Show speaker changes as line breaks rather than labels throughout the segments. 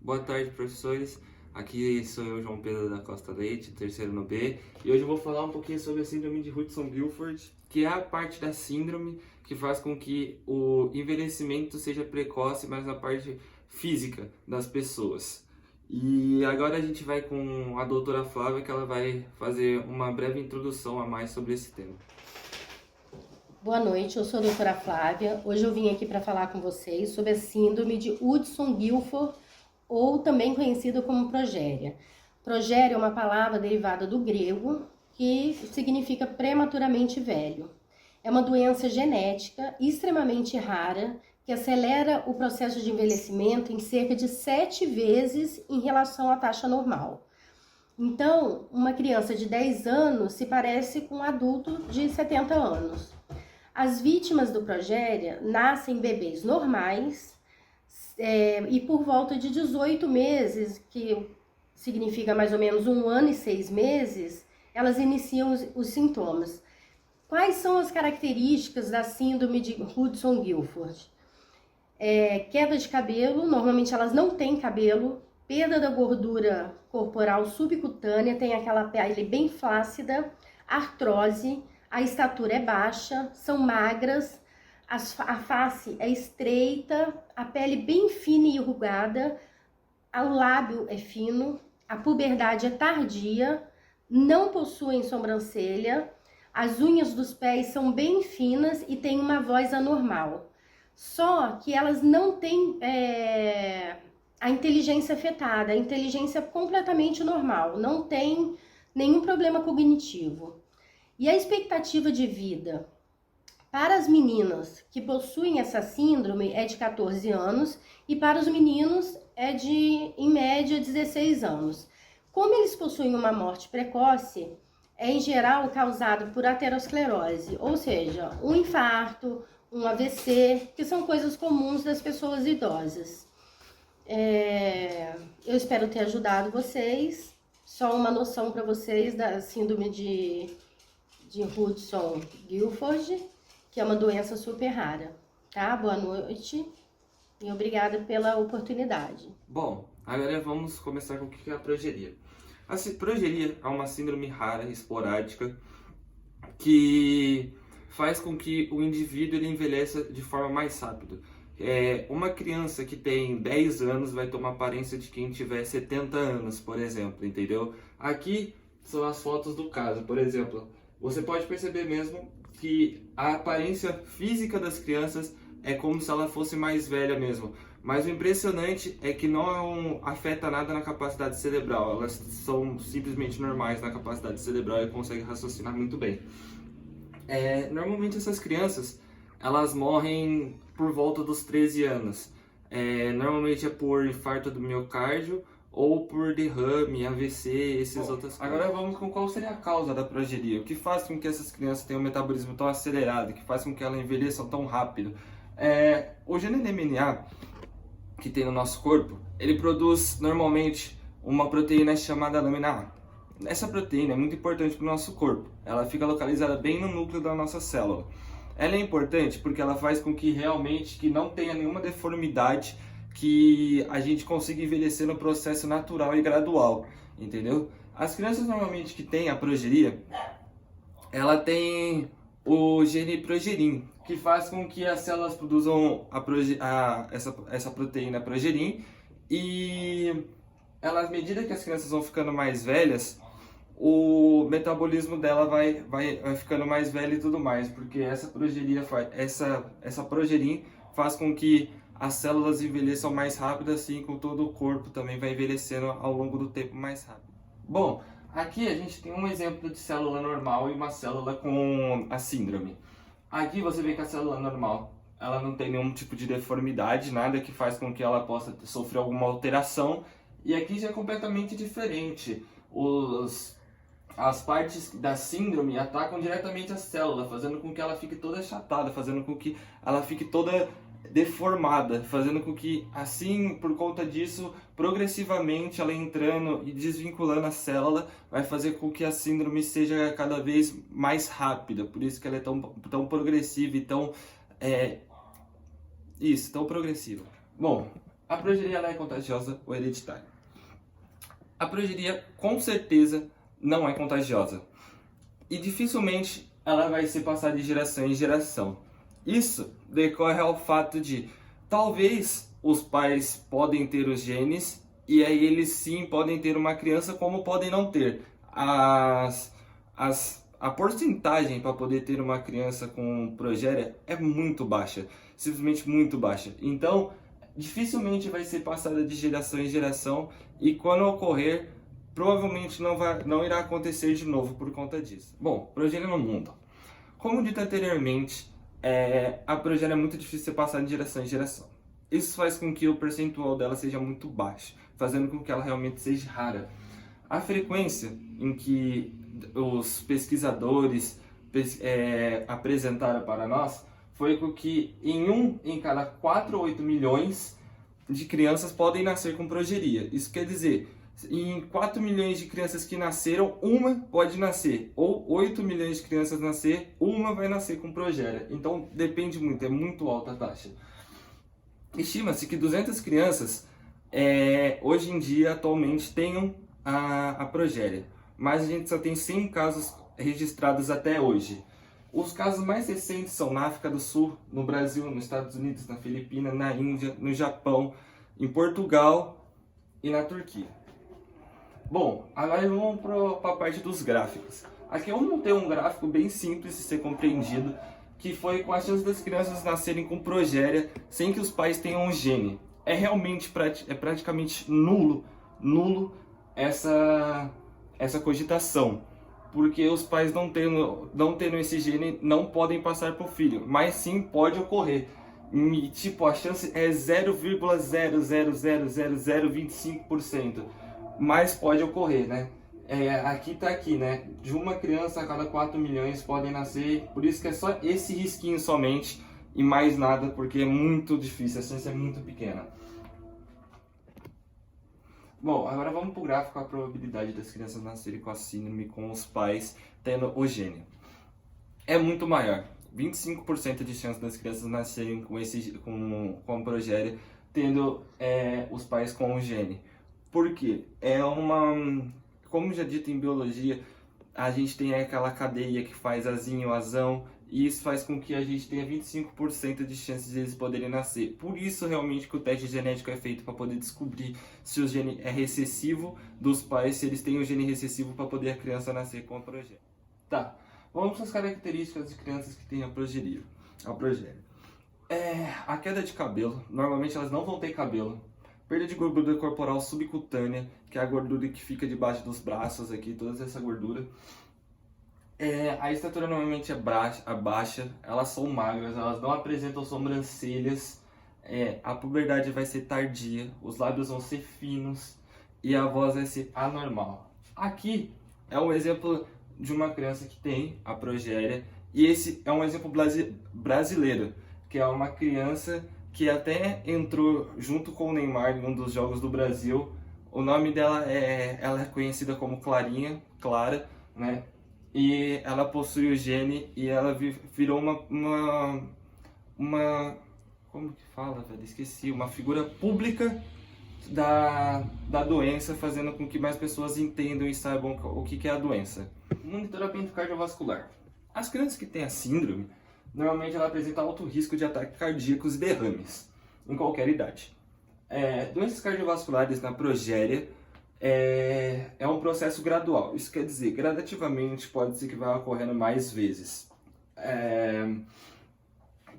Boa tarde, professores. Aqui sou eu, João Pedro da Costa Leite, terceiro no B, e hoje eu vou falar um pouquinho sobre a síndrome de Hudson-Gilford, que é a parte da síndrome que faz com que o envelhecimento seja precoce, mas na parte física das pessoas. E agora a gente vai com a doutora Flávia, que ela vai fazer uma breve introdução a mais sobre esse tema.
Boa noite, eu sou a doutora Flávia. Hoje eu vim aqui para falar com vocês sobre a síndrome de Hudson-Gilford, ou também conhecida como progéria. Progéria é uma palavra derivada do grego que significa prematuramente velho. É uma doença genética extremamente rara que acelera o processo de envelhecimento em cerca de 7 vezes em relação à taxa normal. Então, uma criança de 10 anos se parece com um adulto de 70 anos. As vítimas do progéria nascem bebês normais e por volta de 18 meses, que significa mais ou menos 1 ano e 6 meses, elas iniciam os sintomas. Quais são as características da síndrome de Hudson-Gilford? Queda de cabelo, normalmente elas não têm cabelo, perda da gordura corporal subcutânea, tem aquela pele bem flácida, artrose, a estatura é baixa, são magras, a face é estreita, a pele bem fina e enrugada, o lábio é fino, a puberdade é tardia, não possuem sobrancelha, as unhas dos pés são bem finas e têm uma voz anormal. Só que elas não têm a inteligência afetada, a inteligência completamente normal, não tem nenhum problema cognitivo. E a expectativa de vida para as meninas que possuem essa síndrome é de 14 anos e para os meninos é de, em média, 16 anos. Como eles possuem uma morte precoce, é em geral causado por aterosclerose, ou seja, um infarto, um AVC, que são coisas comuns das pessoas idosas. Eu espero ter ajudado vocês. Só uma noção para vocês da síndrome de Hudson-Gilford, que é uma doença super rara, tá? Boa noite e obrigada pela oportunidade.
Bom, agora vamos começar com o que é a progeria. A progeria é uma síndrome rara, esporádica, que faz com que o indivíduo ele envelheça de forma mais rápida. Uma criança que tem 10 anos vai ter uma aparência de quem tiver 70 anos, por exemplo, entendeu? Aqui são as fotos do caso, por exemplo. Você pode perceber mesmo que a aparência física das crianças é como se ela fosse mais velha mesmo. Mas o impressionante é que não afeta nada na capacidade cerebral. Elas são simplesmente normais na capacidade cerebral e conseguem raciocinar muito bem. Normalmente essas crianças, elas morrem por volta dos 13 anos. Normalmente é por infarto do miocárdio ou por derrame, AVC, essas outras coisas. Agora vamos com qual seria a causa da progeria. O que faz com que essas crianças tenham um metabolismo tão acelerado, que faz com que elas envelheçam tão rápido? O gene NMNA que tem no nosso corpo, ele produz normalmente uma proteína chamada lamina A. Essa proteína é muito importante para o nosso corpo. Ela fica localizada bem no núcleo da nossa célula. Ela é importante porque ela faz com que realmente que não tenha nenhuma deformidade, que a gente consiga envelhecer no processo natural e gradual, entendeu? As crianças normalmente que têm a progeria, ela tem o gene progerin, que faz com que as células produzam essa proteína progerin, e à medida que as crianças vão ficando mais velhas, o metabolismo dela vai ficando mais velho e tudo mais, porque essa progerin faz com que as células envelheçam mais rápido, assim como todo o corpo também vai envelhecendo ao longo do tempo mais rápido. Bom, aqui a gente tem um exemplo de célula normal e uma célula com a síndrome. Aqui você vê que a célula normal, ela não tem nenhum tipo de deformidade, nada que faz com que ela possa sofrer alguma alteração. E aqui já é completamente diferente. As partes da síndrome atacam diretamente a célula, fazendo com que ela fique toda achatada, fazendo com que ela fique toda deformada, fazendo com que, assim, por conta disso, progressivamente ela entrando e desvinculando a célula, vai fazer com que a síndrome seja cada vez mais rápida. Por isso que ela é tão progressiva e tão progressiva. Bom, A progeria ela é contagiosa ou hereditária? A progeria com certeza não é contagiosa e dificilmente ela vai ser passada de geração em geração. Isso decorre ao fato de talvez os pais podem ter os genes e aí eles sim podem ter uma criança, como podem não ter. A porcentagem para poder ter uma criança com progéria é muito baixa, simplesmente muito baixa. Então, dificilmente vai ser passada de geração em geração e quando ocorrer, provavelmente não irá acontecer de novo por conta disso. Bom, progênie no mundo. Como dito anteriormente, a progênie é muito difícil de ser passada de geração em geração. Isso faz com que o percentual dela seja muito baixo, fazendo com que ela realmente seja rara. A frequência em que os pesquisadores apresentaram para nós foi com que em cada 4 ou 8 milhões de crianças podem nascer com progeria. Isso quer dizer, em 4 milhões de crianças que nasceram, uma pode nascer. Ou 8 milhões de crianças nascer, uma vai nascer com progéria. Então depende muito, é muito alta a taxa. Estima-se que 200 crianças hoje em dia, atualmente, tenham a progéria. Mas a gente só tem 100 casos registrados até hoje. Os casos mais recentes são na África do Sul, no Brasil, nos Estados Unidos, na Filipina, na Índia, no Japão, em Portugal e na Turquia. Bom, agora vamos para a parte dos gráficos. Aqui eu montei um gráfico bem simples de ser compreendido, que foi com a chance das crianças nascerem com progéria sem que os pais tenham um gene. É realmente praticamente nulo essa cogitação, porque os pais não tendo esse gene não podem passar para o filho, mas sim pode ocorrer. E, tipo, a chance é 0,0000025%, mas pode ocorrer, né? Aqui tá aqui, né? De uma criança a cada 4 milhões podem nascer, por isso que é só esse risquinho somente e mais nada, porque é muito difícil, a chance é muito pequena. Bom, agora vamos para o gráfico, a probabilidade das crianças nascerem com a síndrome com os pais tendo o gene. É muito maior, 25% de chance das crianças nascerem com progéria tendo os pais com o gene. Por quê? Como já dito em biologia, a gente tem aquela cadeia que faz azinho, azão, e isso faz com que a gente tenha 25% de chances de eles poderem nascer. Por isso, realmente, que o teste genético é feito para poder descobrir se o gene é recessivo dos pais, se eles têm o gene recessivo para poder a criança nascer com a progéria. Tá, vamos para as características de crianças que têm a progéria. A queda de cabelo, normalmente elas não vão ter cabelo. Perda de gordura corporal subcutânea, que é a gordura que fica debaixo dos braços aqui, toda essa gordura. A estatura normalmente é baixa, elas são magras, elas não apresentam sobrancelhas, a puberdade vai ser tardia, os lábios vão ser finos e a voz vai ser anormal. Aqui é um exemplo de uma criança que tem a progéria e esse é um exemplo brasileiro, que é uma criança que até entrou junto com o Neymar em um dos jogos do Brasil. O nome dela ela é conhecida como Clara, né? E ela possui o gene e ela virou como que fala, velho? Esqueci, uma figura pública da doença, fazendo com que mais pessoas entendam e saibam o que é a doença. Monitoramento cardiovascular. As crianças que têm a síndrome, normalmente ela apresenta alto risco de ataques cardíacos e derrames, em qualquer idade. Doenças cardiovasculares na progéria é um processo gradual. Isso quer dizer, gradativamente pode ser que vai ocorrendo mais vezes.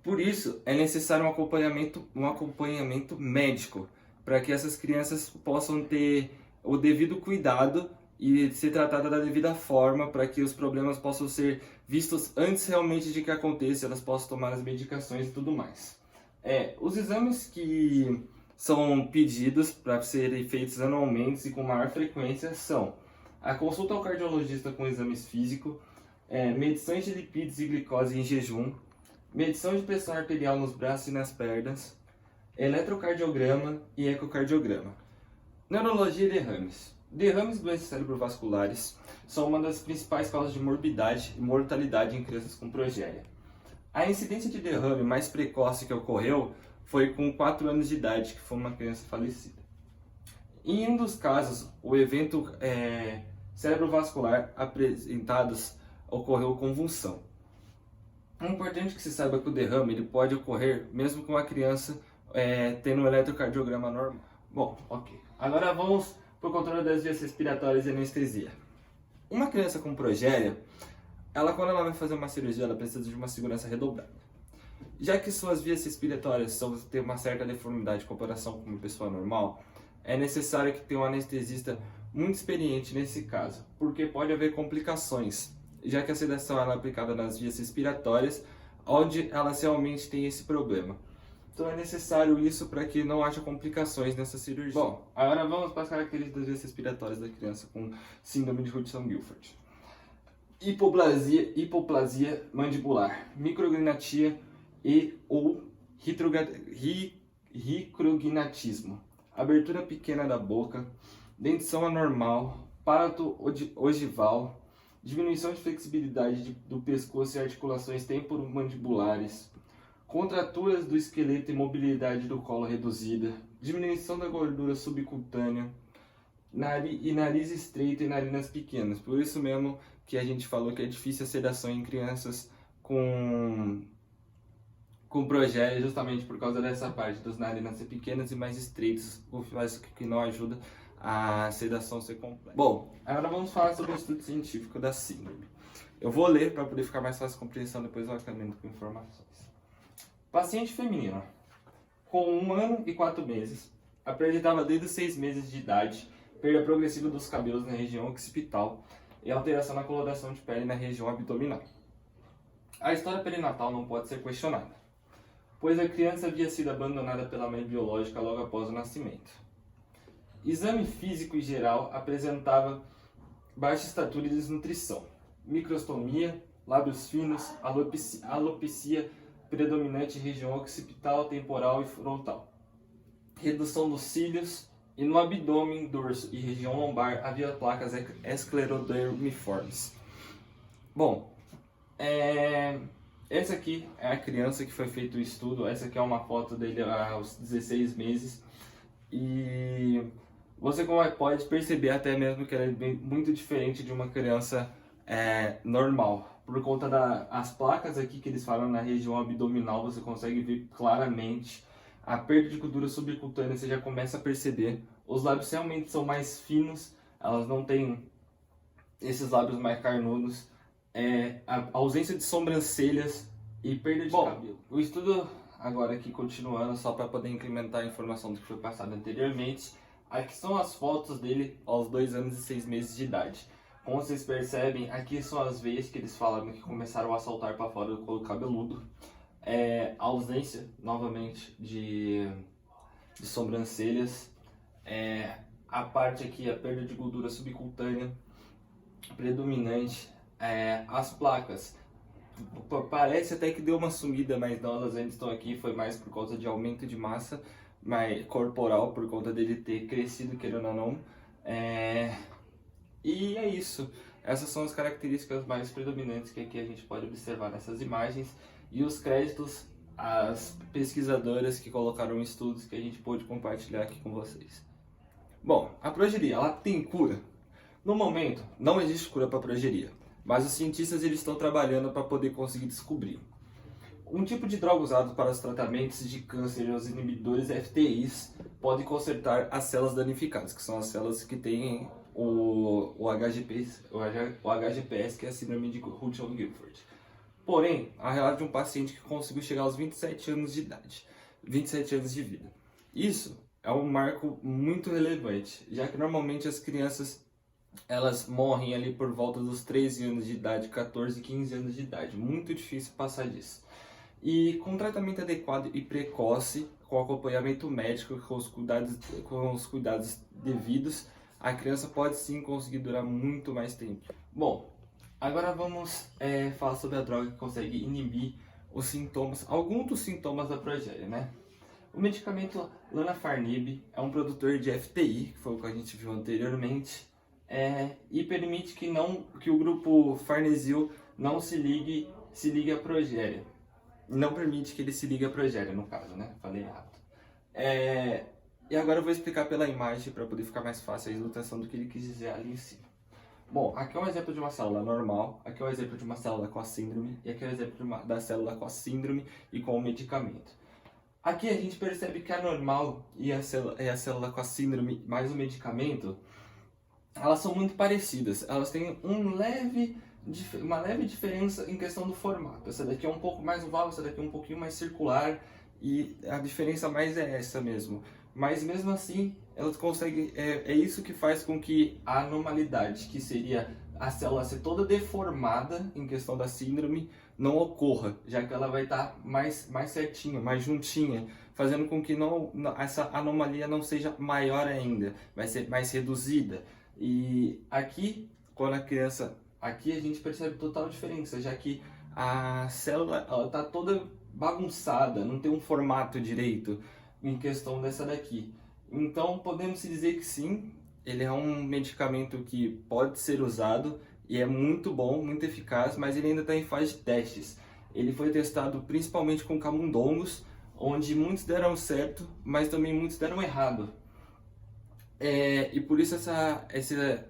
Por isso, é necessário um acompanhamento médico para que essas crianças possam ter o devido cuidado e ser tratadas da devida forma para que os problemas possam ser vistos antes realmente de que aconteça, elas possam tomar as medicações e tudo mais. Os exames que são pedidos para serem feitos anualmente e com maior frequência são a consulta ao cardiologista com exames físicos, medições de lipídios e glicose em jejum, medição de pressão arterial nos braços e nas pernas, eletrocardiograma e ecocardiograma. Neurologia e derrames. Derrames e doenças cerebrovasculares são uma das principais causas de morbidade e mortalidade em crianças com progéria. A incidência de derrame mais precoce que ocorreu foi com 4 anos de idade, que foi uma criança falecida. Em um dos casos, o evento cerebrovascular apresentados ocorreu convulsão. É importante que se saiba que o derrame ele pode ocorrer mesmo com a criança tendo um eletrocardiograma normal. Bom, ok. Agora vamos para o controle das vias respiratórias e anestesia. Uma criança com progéria, quando ela vai fazer uma cirurgia, ela precisa de uma segurança redobrada. Já que suas vias respiratórias têm uma certa deformidade em comparação com uma pessoa normal, é necessário que tenha um anestesista muito experiente nesse caso, porque pode haver complicações, já que a sedação é aplicada nas vias respiratórias, onde elas realmente têm esse problema. Então é necessário isso para que não haja complicações nessa cirurgia. Bom, agora vamos para as características das vias respiratórias da criança com síndrome de Hudson-Gilford. Hipoplasia mandibular, micrognatia ou ricrognatismo, abertura pequena da boca, dentição anormal, palato ogival, diminuição de flexibilidade do pescoço e articulações temporomandibulares, contraturas do esqueleto e mobilidade do colo reduzida, diminuição da gordura subcutânea, nariz estreito e narinas pequenas. Por isso mesmo que a gente falou que é difícil a sedação em crianças com progéria, justamente por causa dessa parte das narinas ser pequenas e mais estreitas, o que não ajuda a sedação ser completa. Bom, agora vamos falar sobre o estudo científico da síndrome. Eu vou ler para poder ficar mais fácil a compreensão, depois eu acrescento com informações. Paciente feminina, com 1 ano e 4 meses, apresentava desde os 6 meses de idade perda progressiva dos cabelos na região occipital e alteração na coloração de pele na região abdominal. A história perinatal não pode ser questionada, pois a criança havia sido abandonada pela mãe biológica logo após o nascimento. Exame físico e geral apresentava baixa estatura e desnutrição, microstomia, lábios finos, alopecia predominante em região occipital, temporal e frontal, redução dos cílios, e no abdômen, dorso e região lombar havia placas esclerodermiformes. Bom, essa aqui é a criança que foi feito o estudo. Essa aqui é uma foto dele aos 16 meses. E você pode perceber até mesmo que ela é muito diferente de uma criança normal. Por conta das placas aqui que eles falam na região abdominal, você consegue ver claramente a perda de gordura subcutânea, você já começa a perceber. Os lábios realmente são mais finos, elas não têm esses lábios mais carnudos. A ausência de sobrancelhas e perda de cabelo. O estudo, agora aqui continuando, só para poder incrementar a informação do que foi passado anteriormente, aqui são as fotos dele aos 2 anos e 6 meses de idade. Como vocês percebem, aqui são as veias que eles falaram que começaram a saltar para fora do couro cabeludo. A ausência, novamente, de sobrancelhas. A parte aqui, a perda de gordura subcutânea predominante. As placas, parece até que deu uma sumida, mas não, elas ainda estão aqui. Foi mais por causa de aumento de massa corporal, por conta dele ter crescido, querendo ou não. E é isso. Essas são as características mais predominantes que aqui a gente pode observar nessas imagens. E os créditos às pesquisadoras que colocaram estudos que a gente pôde compartilhar aqui com vocês. Bom, a progeria, ela tem cura? No momento, não existe cura para a progeria, mas os cientistas eles estão trabalhando para poder conseguir descobrir. Um tipo de droga usado para os tratamentos de câncer e os inibidores FTIs pode consertar as células danificadas, que são as células que têm o HGPS, que é a síndrome de Hudson-Gilford. Porém, a relato de um paciente que conseguiu chegar aos 27 anos de idade, 27 anos de vida. Isso é um marco muito relevante, já que normalmente as crianças elas morrem ali por volta dos 13 anos de idade, 14, 15 anos de idade. Muito difícil passar disso. E com tratamento adequado e precoce, com acompanhamento médico, com os cuidados devidos, a criança pode sim conseguir durar muito mais tempo. Bom, agora vamos falar sobre a droga que consegue inibir os sintomas, alguns dos sintomas da progéria, né? O medicamento Lanafarnib é um produtor de FTI, que foi o que a gente viu anteriormente, e permite que o grupo farnesil não se ligue à progéria. não permite que ele se ligue à progéria, no caso, né? Falei errado. E agora eu vou explicar pela imagem para poder ficar mais fácil a ilustração do que ele quis dizer ali em cima. Bom, aqui é um exemplo de uma célula normal, aqui é um exemplo de uma célula com a síndrome, e aqui é um exemplo da célula com a síndrome e com o medicamento. Aqui a gente percebe que a normal e a célula com a síndrome mais o medicamento, elas são muito parecidas. Elas têm uma leve diferença em questão do formato. Essa daqui é um pouco mais oval, essa daqui é um pouquinho mais circular, e a diferença mais é essa mesmo. Mas mesmo assim, elas conseguem, é isso que faz com que a anormalidade, que seria a célula ser toda deformada em questão da síndrome, não ocorra, já que ela vai estar mais certinha, mais juntinha, fazendo com que essa anomalia não seja maior ainda, vai ser mais reduzida. E aqui, quando a criança, aqui a gente percebe total diferença, já que a célula está toda bagunçada, não tem um formato direito em questão dessa daqui. Então podemos dizer que sim, ele é um medicamento que pode ser usado e é muito bom, muito eficaz, mas ele ainda está em fase de testes. Ele foi testado principalmente com camundongos, onde muitos deram certo, mas também muitos deram errado. E por isso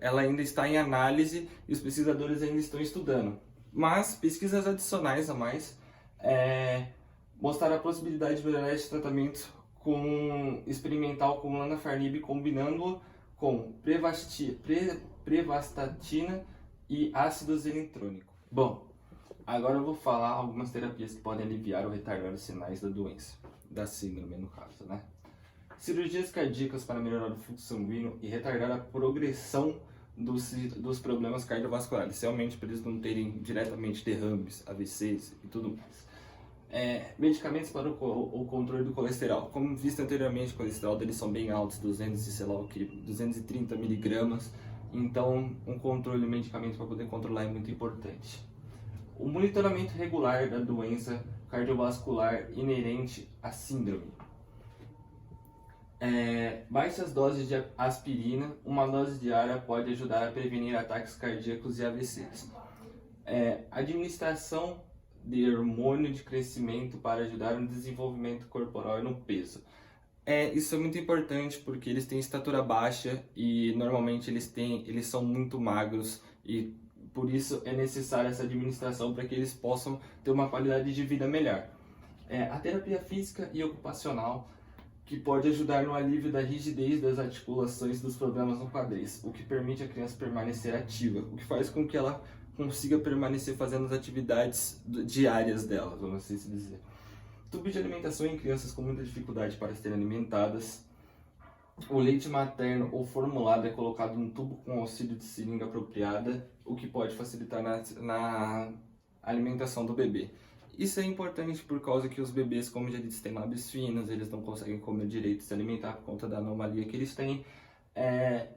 ela ainda está em análise e os pesquisadores ainda estão estudando. Mas pesquisas adicionais a mais mostraram a possibilidade de melhorar esse tratamento experimental com Lanafenib, combinando com prevastatina e ácido zelentrônico. Bom, agora eu vou falar algumas terapias que podem aliviar ou retardar os sinais da doença, da síndrome no caso, né? Cirurgias cardíacas para melhorar o fluxo sanguíneo e retardar a progressão dos problemas cardiovasculares, realmente para eles não terem diretamente derrames, AVCs e tudo mais. Medicamentos para o controle do colesterol. Como visto anteriormente, o colesterol deles são bem altos, 230 miligramas. Então, um controle de medicamentos para poder controlar é muito importante. O monitoramento regular da doença cardiovascular inerente à síndrome. Baixas doses de aspirina, uma dose diária pode ajudar a prevenir ataques cardíacos e AVCs. Administração de hormônio de crescimento para ajudar no desenvolvimento corporal e no peso. Isso é muito importante porque eles têm estatura baixa e normalmente eles são muito magros e por isso é necessária essa administração para que eles possam ter uma qualidade de vida melhor. A terapia física e ocupacional, que pode ajudar no alívio da rigidez das articulações dos problemas no quadris, o que permite a criança permanecer ativa, o que faz com que ela consiga permanecer fazendo as atividades diárias dela, vamos assim dizer. Tubo de alimentação em crianças com muita dificuldade para serem alimentadas. O leite materno ou formulado é colocado num tubo com auxílio de seringa apropriada, o que pode facilitar na alimentação do bebê. Isso é importante por causa que os bebês, como já disse, têm lábios finos, eles não conseguem comer direito, se alimentar por conta da anomalia que eles têm.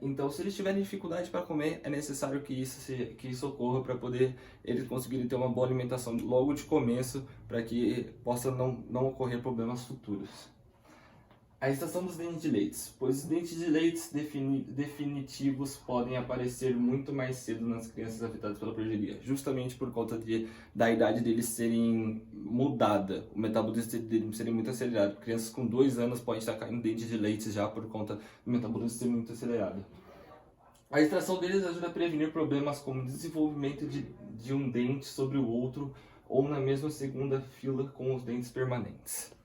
Então, se eles tiverem dificuldade para comer, é necessário que isso ocorra para poder eles conseguirem ter uma boa alimentação logo de começo, para que possa não ocorrer problemas futuros. A estação dos dentes de leite, pois os dentes de leite definitivos podem aparecer muito mais cedo nas crianças afetadas pela progeria, justamente por conta da idade deles serem mudada, o metabolismo deles serem muito acelerado. Crianças com 2 anos podem estar caindo dentes de leite já por conta do metabolismo ser muito acelerado. A extração deles ajuda a prevenir problemas como desenvolvimento de um dente sobre o outro ou na mesma segunda fila com os dentes permanentes.